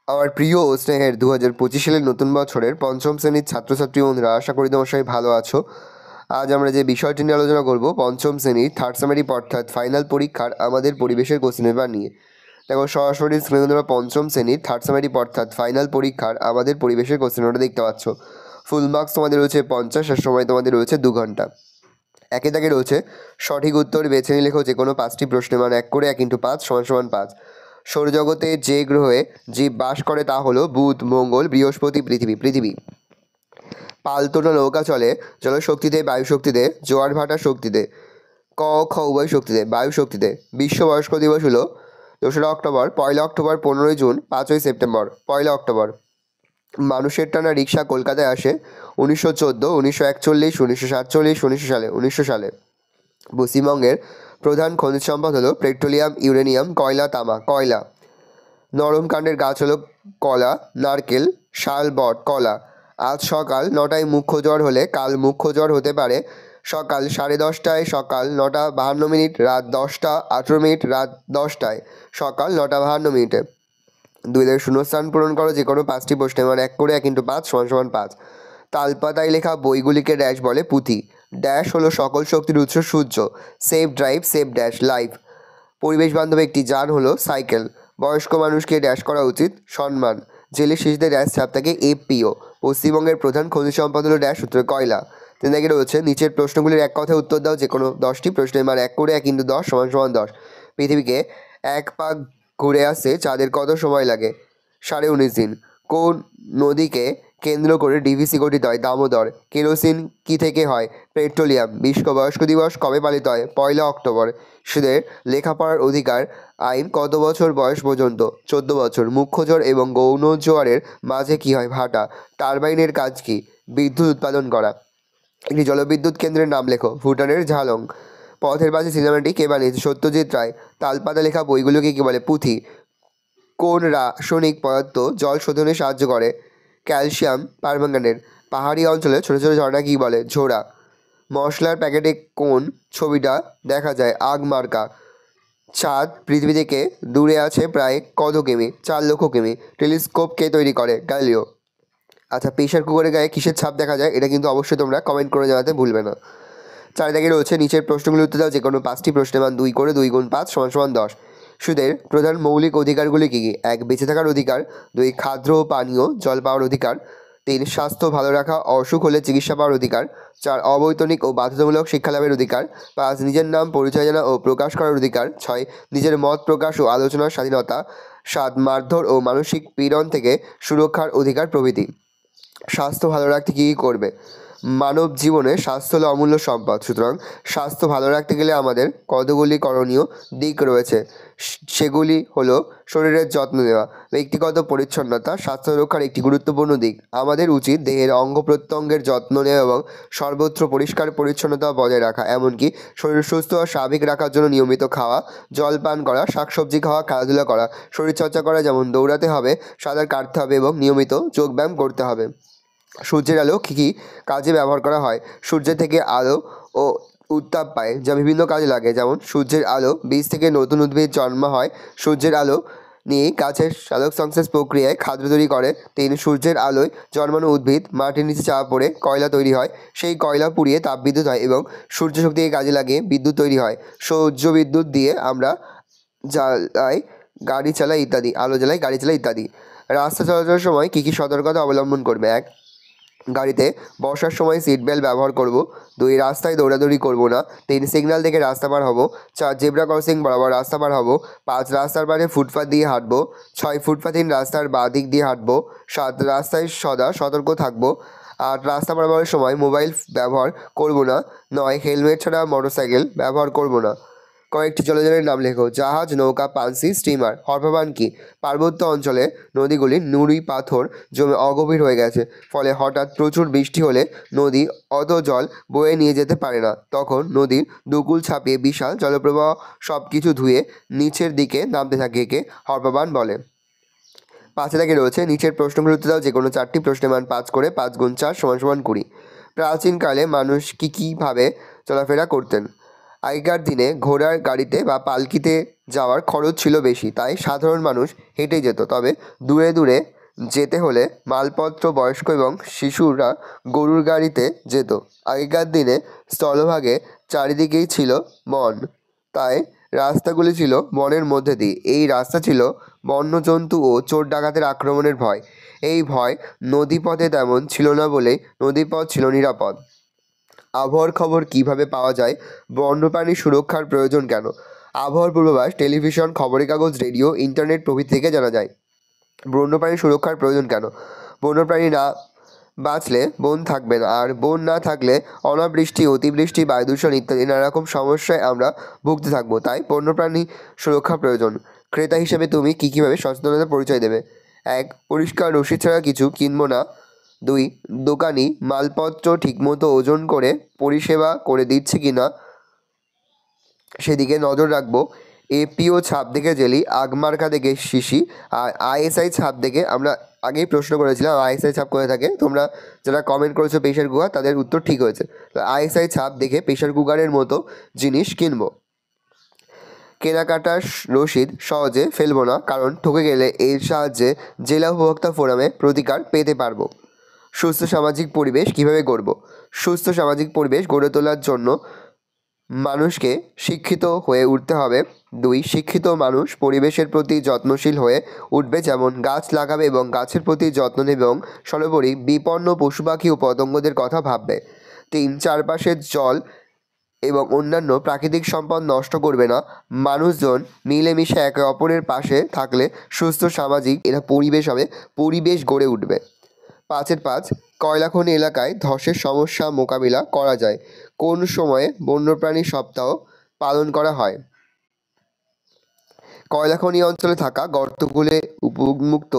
আমার প্রিয় ও স্নেহের 2025 সালের নতুন বছরের পঞ্চম শ্রেণীর ছাত্রছাত্রী বন্ধুরা, আশা করি তোমার সবাই ভালো আছো। আজ আমরা যে বিষয়টি নিয়ে আলোচনা করব পঞ্চম শ্রেণীর থার্ড সেমেস্টার অর্থাৎ ফাইনাল পরীক্ষার আমাদের পরিবেশের কোশ্চেন পেপার নিয়ে। দেখো সরাসরি স্ক্রিনে তোমরা পঞ্চম শ্রেণীর থার্ড সেমেস্টার অর্থাৎ ফাইনাল পরীক্ষার আমাদের পরিবেশের কোশ্চেন পেপারটা দেখতে পাচ্ছ। ফুল মার্কস তোমাদের রয়েছে 50 আর সময় তোমাদের রয়েছে 2 ঘন্টা। একে দাগে রয়েছে সঠিক উত্তর বেছে নিয়ে লেখো যে কোনো 5টি প্রশ্নের মান 1 করে 1 × 5 = 5। সৌরজগতে যে গ্রহে জীব বাস করে তা হলো বুধ, মঙ্গল, বৃহস্পতি, পৃথিবী। পালতোলা নৌকা চলে জলশক্তিতে, বায়ু শক্তিতে, জোয়ার ভাটার শক্তিতে, ক খ উভয় শক্তিতে, বায়ু শক্তিতে। বিশ্ব বয়স্ক দিবস হলো 2রা অক্টোবর, 1লা অক্টোবর, 15ই জুন, 5ই সেপ্টেম্বর। 1লা অক্টোবর। মানুষের টানা রিক্সা কলকাতায় আসে 1914, 1941, 1947, 1900 সালে। পশ্চিমবঙ্গের প্রধান খনিজ সম্পদ হলো পেট্রোলিয়াম, ইউরেনিয়াম, কয়লা, তামা। কয়লা। নরম কাণ্ডের গাছ হলো কলা, নারকেল, শাল, বট। কলা। আজ সকাল 9টায় মুখ্য জ্বর হলে কাল মুখ্য জ্বর হতে পারে সকাল 10:30টায়, সকাল 9:52, রাত 10:18, রাত 10টায়, সকাল 9:52। 2 শূন্যস্থান পূরণ করো যে কোনো 5টি প্রশ্নের মান 1 করে 1 × 5 = 5। তালপাতায় লেখা বইগুলিকে ড্যাশ বলে পুঁথি। ড্যাশ হলো সকল শক্তির উৎস সূর্য। Save drive, save dash life. পরিবেশ বান্ধব একটি যান হলো সাইকেল। বয়স্ক মানুষকে ড্যাশ করা উচিত সম্মান। জেলে শিশুদের ড্যাশ ছাপ থাকে এপিও। পশ্চিমবঙ্গের প্রধান খনিজ সম্পদ হলো ড্যাশ, উত্তর কয়লা। তিন দাগে রয়েছে নিচের প্রশ্নগুলির এক কথায় উত্তর দাও যে কোনো 10টি প্রশ্নের মান 1 করে 1 × 10 = 10। পৃথিবীকে এক পাক ঘুরে আসতে চাঁদের কত সময় লাগে? 19.5 দিন। কোন নদীকে কেন্দ্র করে ডিভিসি গঠিত হয়? দামোদর। কেরোসিন কি থেকে হয়? পেট্রোলিয়াম। বিশ্ব বয়স্ক দিবস কবে পালিত হয়? 1লা অক্টোবর। শিশুদের লেখাপড়ার অধিকার আইন কত বছর বয়স পর্যন্ত? 14 বছর। মুখ্য জ্বর এবং গৌণ জোয়ারের মাঝে কি হয়? ভাটা। টারবাইনের কাজ কি? বিদ্যুৎ উৎপাদন করা। একটি জলবিদ্যুৎ কেন্দ্রের নাম লেখো। ভুটানের ঝালং। পথের পাশে সিনেমাটি কে বানিয়েছে? সত্যজিৎ রায়। তালপাতা লেখা বইগুলোকে কী বলে? পুঁথি। কোন রাসায়নিক পদার্থ জল শোধনে সাহায্য করে? Calcium permanganate. পাহাড়ি অঞ্চলে ছোটো ছোটো ঝর্ণা কী বলে? ঝোড়া। মশলার প্যাকেটে কোন ছবিটা দেখা যায়? আগ মার্কা। চাঁদ পৃথিবী থেকে দূরে আছে প্রায় কত কিমি? 4 লক্ষ কিমি। টেলিস্কোপ কে তৈরি করে? গ্যালিলিও। আচ্ছা, প্রেশার কুকারের গায়ে কিসের ছাপ দেখা যায়? এটা কিন্তু অবশ্যই তোমরা কমেন্ট করে জানাতে ভুলবে না। 4 দাগে রয়েছে নিচের প্রশ্নগুলি উত্তর দাও যে কোনো 5টি প্রশ্নের মান 2 করে 2 × 5 = 10। শিশুদের প্রধান মৌলিক অধিকারগুলি কী কী? 1 বেঁচে থাকার অধিকার, 2 খাদ্য ও পানীয় জল পাওয়ার অধিকার, 3 স্বাস্থ্য ভালো রাখা, অসুখ হলে চিকিৎসা পাওয়ার অধিকার, 4 অবৈতনিক ও বাধ্যতামূলক শিক্ষা লাভের অধিকার, 5 নিজের নাম পরিচয় জানা ও প্রকাশ করার অধিকার, 6 নিজের মত প্রকাশ ও আলোচনার স্বাধীনতা, 7 মারধর ও মানসিক পীড়ন থেকে সুরক্ষার অধিকার প্রভৃতি। স্বাস্থ্য ভালো রাখতে কী কী করবে? মানব জীবনে স্বাস্থ্য হলো অমূল্য সম্পদ। সুতরাং স্বাস্থ্য ভালো রাখতে গেলে আমাদের কতগুলি করণীয় দিক রয়েছে। সেগুলি হলো শরীরের যত্ন নেওয়া, ব্যক্তিগত পরিচ্ছন্নতা স্বাস্থ্য রক্ষার একটি গুরুত্বপূর্ণ দিক। আমাদের উচিত দেহের অঙ্গ প্রত্যঙ্গের যত্ন নেওয়া এবং সর্বত্র পরিষ্কার পরিচ্ছন্নতা বজায় রাখা। এমনকি শরীর সুস্থ ও স্বাভাবিক রাখার জন্য নিয়মিত খাওয়া, জল পান করা, শাকসবজি খাওয়া, খেলাধুলা করা, শরীরচর্চা করা, যেমন দৌড়াতে হবে, সাঁতার কাটতে হবে এবং নিয়মিত যোগব্যায়াম করতে হবে। সূর্যের আলো কী কী কাজে ব্যবহার করা হয়? সূর্যের থেকে আলো ও উত্তাপ পায় যা বিভিন্ন কাজে লাগে, যেমন সূর্যের আলো বীজ থেকে নতুন উদ্ভিদ জন্ম হয়। সূর্যের আলো নিয়ে গাছের সালোক সংশ্লেষ প্রক্রিয়ায় খাদ্য তৈরি করে। 3 সূর্যের আলোয় জন্মানো উদ্ভিদ মাটির নিচে চাপা পড়ে কয়লা তৈরি হয়, সেই কয়লা পুড়িয়ে তাপবিদ্যুৎ হয় এবং সূর্য শক্তিকে কাজে লাগিয়ে বিদ্যুৎ তৈরি হয়। সৌর বিদ্যুৎ দিয়ে আমরা জ্বালাই, গাড়ি চালাই ইত্যাদি, আলো জ্বালাই, গাড়ি চালাই ইত্যাদি। রাস্তা চলাচলের সময় কী কী সতর্কতা অবলম্বন করবে? 1 গাড়িতে বসার সময় সিট বেল্ট ব্যবহার করব। 2 রাস্তায় দৌড়াদৌড়ি করব না। 3 সিগন্যাল থেকে রাস্তা পার হব। 4 জেব্রা ক্রসিং বরাবর রাস্তা পার হব। 5 রাস্তার পাশে ফুটপাথ দিয়ে হাঁটব। 6 ফুটপাথহীন রাস্তার বাঁ দিক দিয়ে হাঁটব। 7 রাস্তায় সদা সতর্ক থাকব। 8 রাস্তা পারাপারের সময় মোবাইল ব্যবহার করব না। 9 হেলমেট ছাড়া মোটরসাইকেল ব্যবহার করব না। কয়েকটি জলযানের নাম লেখো। জাহাজ, নৌকা, পানসি, স্টিমার। হরপাবান কি? পার্বত্য অঞ্চলে নদীগুলি নুড়ি পাথর জমে অগভীর হয়ে গেছে, ফলে হঠাৎ প্রচুর বৃষ্টি হলে নদী অত জল বয়ে নিয়ে যেতে পারে না। তখন নদীর দুকুল ছাপিয়ে বিশাল জলপ্রবাহ সব কিছু ধুয়ে নিচের দিকে নামতে থাকে। একে হরপাবান বলে। 5 দাগে রয়েছে নিচের প্রশ্নগুলোর উত্তর দাও যে কোনো 4টি প্রশ্নের মান 5 করে 5 × 4 = 20। প্রাচীনকালে মানুষ কীভাবে চলাফেরা করতেন? আগেকার দিনে ঘোড়ার গাড়িতে বা পালকিতে যাওয়ার খরচ ছিল বেশি, তাই সাধারণ মানুষ হেঁটে যেত। তবে দূরে দূরে যেতে হলে মালপত্র, বয়স্ক এবং শিশুরা গরুর গাড়িতে যেত। আগেকার দিনে স্থলভাগে চারিদিকেই ছিল বন, তাই রাস্তাগুলি ছিল বনের মধ্যে দিয়ে। এই রাস্তা ছিল বন্যজন্তু ও চোর ডাকাতের আক্রমণের ভয়। এই ভয় নদীপথে তেমন ছিল না বলেই নদীপথ ছিল নিরাপদ। আবহাওয়ার খবর কিভাবে পাওয়া যায়? বন্যপ্রাণী সুরক্ষার প্রয়োজন কেন? আবহাওয়ার পূর্বাভাস টেলিভিশন, খবরের কাগজ, রেডিও, ইন্টারনেট প্রভৃতি থেকে জানা যায়। বন্যপ্রাণী সুরক্ষার প্রয়োজন কেন? বন্যপ্রাণী না বাঁচলে বন থাকবে না, আর বন না থাকলে অনাবৃষ্টি, অতিবৃষ্টি, বায়ুদূষণ ইত্যাদি নানারকম সমস্যায় আমরা ভুগতে থাকবো। তাই বন্যপ্রাণী সুরক্ষা প্রয়োজন। ক্রেতা হিসেবে তুমি কীভাবে সচেতনতার পরিচয় দেবে? 1. পরিষ্কার রসিদ ছাড়া কিছু কিনবো না। 2. দোকানি মালপত্র ঠিকমতো ওজন করে পরিষেবা করে দিচ্ছে কি না সেদিকে নজর রাখবো। এপিও ছাপ দেখে জেলি, আগমার্কা দেখে শিশি, আর আইএসআই ছাপ দেখে, আমরা আগেই প্রশ্ন করেছিলাম আইএসআই ছাপ কোথায় থাকে, তোমরা যারা কমেন্ট করেছো প্রেশার কুকার, তাদের উত্তর ঠিক হয়েছে। তো আইএসআই ছাপ দেখে প্রেশার কুকারের মতো জিনিস কিনবো। কেনাকাটার রসিদ সহজে ফেলবো না, কারণ ঠকে গেলে এর সাহায্যে জেলা উপভোক্তা ফোরামে প্রতিকার পেতে পারবো। সুস্থ সামাজিক পরিবেশ কিভাবে গড়ব? সুস্থ সামাজিক পরিবেশ গড়ে তোলার জন্য মানুষকে শিক্ষিত হয়ে উঠতে হবে। 2. শিক্ষিত মানুষ পরিবেশের প্রতি যত্নশীল হয়ে উঠবে, যেমন গাছ লাগাবে এবং গাছের প্রতি যত্ন নেবে এবং সর্বোপরি বিপন্ন পশু পাখি ও পতঙ্গদের কথা ভাববে। 3. চারপাশের জল এবং অন্যান্য প্রাকৃতিক সম্পদ নষ্ট করবে না। মানুষজন মিলেমিশে একে অপরের পাশে থাকলে সুস্থ সামাজিক পরিবেশ হবে, পরিবেশ গড়ে উঠবে। 5-এর 5, কয়লা খনি এলাকায় ধসের সমস্যা মোকাবিলা করা যায়। কোন সময়ে বন্যপ্রাণী সপ্তাহ পালন করা হয়? কয়লা খনি অঞ্চলে থাকা গর্তগুলো উপমুক্ত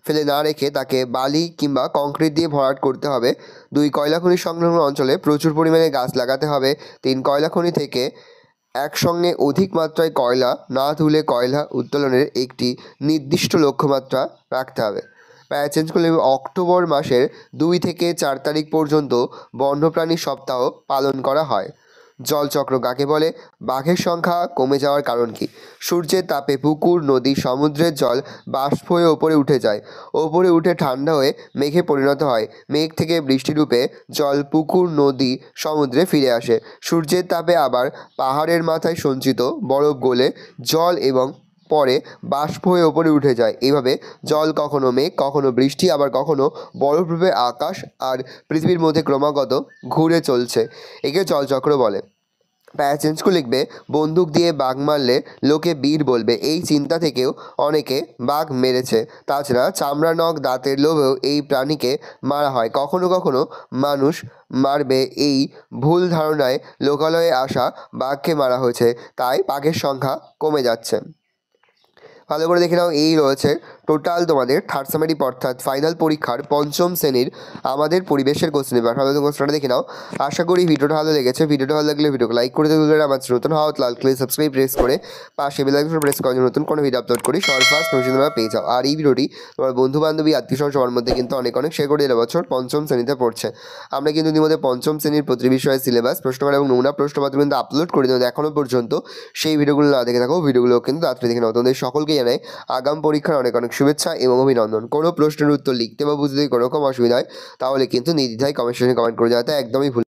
ফেলে না রেখে তাকে বালি কিংবা কংক্রিট দিয়ে ভরাট করতে হবে। 2. কয়লা খনি সংলগ্ন অঞ্চলে প্রচুর পরিমাণে গাছ লাগাতে হবে। 3. কয়লা খনি থেকে একসঙ্গে অধিক মাত্রায় কয়লা না তুলে কয়লা উত্তোলনের একটি নির্দিষ্ট লক্ষ্যমাত্রা রাখতে হবে। প্রায় চেঞ্জ করলে অক্টোবর মাসের 2 থেকে 4 তারিখ পর্যন্ত বন্যপ্রাণী সপ্তাহ পালন করা হয়। জলচক্র কাকে বলে? বাঘের সংখ্যা কমে যাওয়ার কারণ কি? সূর্যের তাপে পুকুর, নদী, সমুদ্রের জল বাষ্প হয়ে ওপরে উঠে যায়। ওপরে উঠে ঠান্ডা হয়ে মেঘে পরিণত হয়। মেঘ থেকে বৃষ্টিরূপে জল পুকুর, নদী, সমুদ্রে ফিরে আসে। সূর্যের তাপে আবার পাহাড়ের মাথায় সঞ্চিত বরফ গলে জল এবং পরে বাষ্প হয়ে ওপরে উঠে যায়। এইভাবে জল কখনো মেঘ, কখনো বৃষ্টি, আবার কখনো বরফরূপে আকাশ আর পৃথিবীর মধ্যে ক্রমাগত ঘুরে চলছে। একে জলচক্র বলে। প্যাসেঞ্জ লিখবে, বন্দুক দিয়ে বাঘ মারলে লোকে বীর বলবে। এই চিন্তা থেকেও অনেকে বাঘ মেরেছে। তাছাড়া চামড়া, নখ, দাঁতের লোভেও এই প্রাণীকে মারা হয়। কখনো কখনো মানুষ মারবে এই ভুল ধারণায় লোকালয়ে আসা বাঘকে মারা হয়েছে, তাই বাঘের সংখ্যা কমে যাচ্ছে। ভালো করে দেখে নাও, এই রয়েছে টোটাল তোমাদের থার্ড সামারি অর্থাৎ ফাইনাল পরীক্ষার পঞ্চম শ্রেণীর আমাদের পরিবেশের কোশ্চেন পেপার। ভালো কোশ্চেনটা দেখে নাও। আশা করি ভিডিওটা ভালো লেগেছে। ভিডিওটা ভালো লাগলে ভিডিওকে লাইক করে দেবে। আমার নতুন হওয়া লাল ক্লিক সাবস্ক্রাইব প্রেস করে পাশে বেল আইকন প্রেস করে নতুন কোনো ভিডিও আপলোড করি সবার ফার্স্ট তোমরা পেয়ে যাও। আর এই ভিডিওটি তোমার বন্ধু বান্ধবী, আত্মীয় স্বজন সবার মধ্যে কিন্তু অনেক শেয়ার করে দিলে। বছর পঞ্চম শ্রেণীতে পড়ছে। আমরা কিন্তু ইতিমধ্যে পঞ্চম শ্রেণীর প্রতি বিষয়ে সিলেবাস, প্রশ্নকাল এবং নমুনা প্রশ্নপত্র কিন্তু আপলোড করে দিই। এখনও পর্যন্ত সেই ভিডিওগুলো না দেখে থাকো, ভিডিওগুলো কিন্তু তাড়াতাড়ি দেখে নাও। তোমাদের সকলকে জানাই আগাম পরীক্ষার অনেক শুভেচ্ছা এবং অভিনন্দন। কোনো প্রশ্নের উত্তর লিখতে বা বুঝতে কোনো রকম অসুবিধা হয় তাহলে কিন্তু নির্দ্বিধায় কমেন্ট সেকশনে কমেন্ট করে যাতে একদমই ভুল